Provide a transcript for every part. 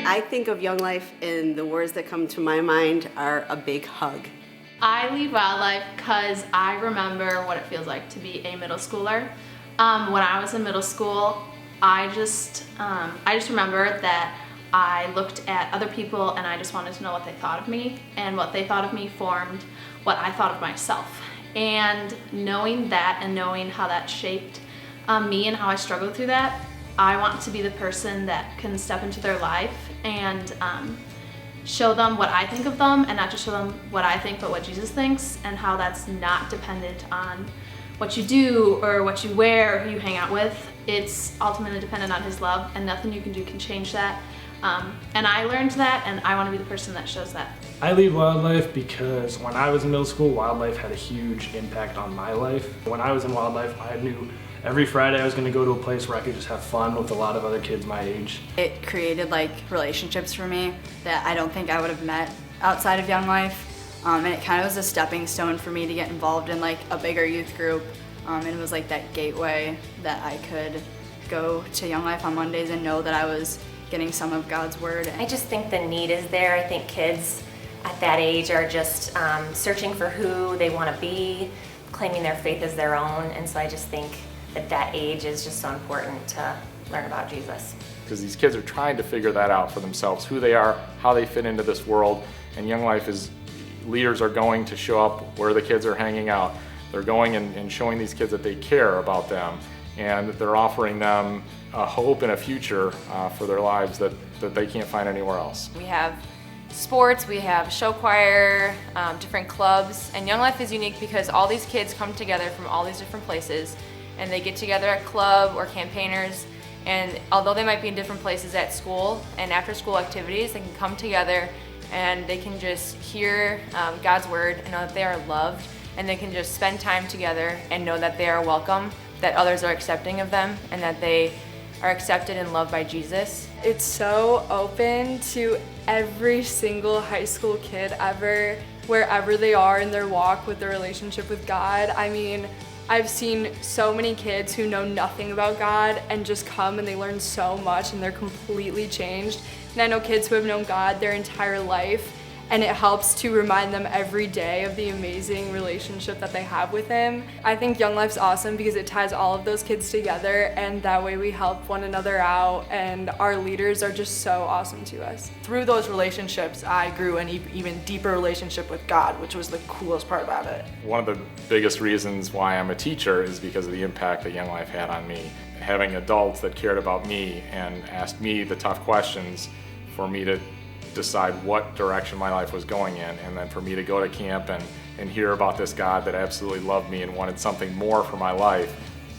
I think of Young Life and the words that come to my mind are a big hug. I lead WyldLife because I remember what it feels like to be a middle schooler. When I was in middle school, I just remember that I looked at other people and I just wanted to know what they thought of me, and what they thought of me formed what I thought of myself. And knowing that and knowing how that shaped me and how I struggled through that, I want to be the person that can step into their life and show them what I think of them, and not just show them what I think, but what Jesus thinks, and how that's not dependent on what you do or what you wear or who you hang out with. It's ultimately dependent on His love, and nothing you can do can change that. And I learned that, and I want to be the person that shows that. I lead WyldLife because when I was in middle school, WyldLife had a huge impact on my life. When I was in WyldLife, I knew every Friday I was going to go to a place where I could just have fun with a lot of other kids my age. It created relationships for me that I don't think I would have met outside of Young Life. And it kind of was a stepping stone for me to get involved in a bigger youth group. And it was that gateway that I could go to Young Life on Mondays and know that I was getting some of God's Word. I just think the need is there. I think kids at that age are just searching for who they want to be, claiming their faith as their own, and so I just think that age is just so important to learn about Jesus. Because these kids are trying to figure that out for themselves, who they are, how they fit into this world, and Young Life leaders are going to show up where the kids are hanging out. They're going and showing these kids that they care about them, and that they're offering them a hope and a future for their lives that they can't find anywhere else. We have sports, we have show choir, different clubs, and Young Life is unique because all these kids come together from all these different places, and they get together at club or campaigners, and although they might be in different places at school and after school activities, they can come together and they can just hear God's Word and know that they are loved, and they can just spend time together and know that they are welcome, that others are accepting of them, and that they are accepted and loved by Jesus. It's so open to every single high school kid ever, wherever they are in their walk with their relationship with God. I mean, I've seen so many kids who know nothing about God and just come and they learn so much and they're completely changed. And I know kids who have known God their entire life, and it helps to remind them every day of the amazing relationship that they have with Him. I think Young Life's awesome because it ties all of those kids together, and that way we help one another out, and our leaders are just so awesome to us. Through those relationships, I grew an even deeper relationship with God, which was the coolest part about it. One of the biggest reasons why I'm a teacher is because of the impact that Young Life had on me. Having adults that cared about me and asked me the tough questions for me to decide what direction my life was going in, and then for me to go to camp and hear about this God that absolutely loved me and wanted something more for my life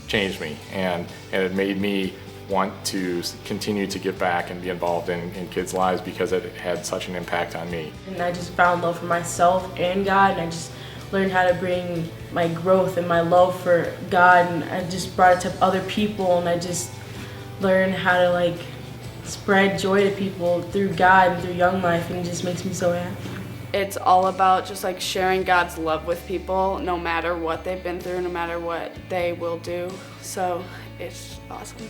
changed me, and it made me want to continue to give back and be involved in kids' lives because it had such an impact on me. And I just found love for myself and God, and I just learned how to bring my growth and my love for God, and I just brought it to other people, and I just learned how to spread joy to people through God and through Young Life, and it just makes me so happy. It's all about just sharing God's love with people, no matter what they've been through, no matter what they will do. So it's awesome.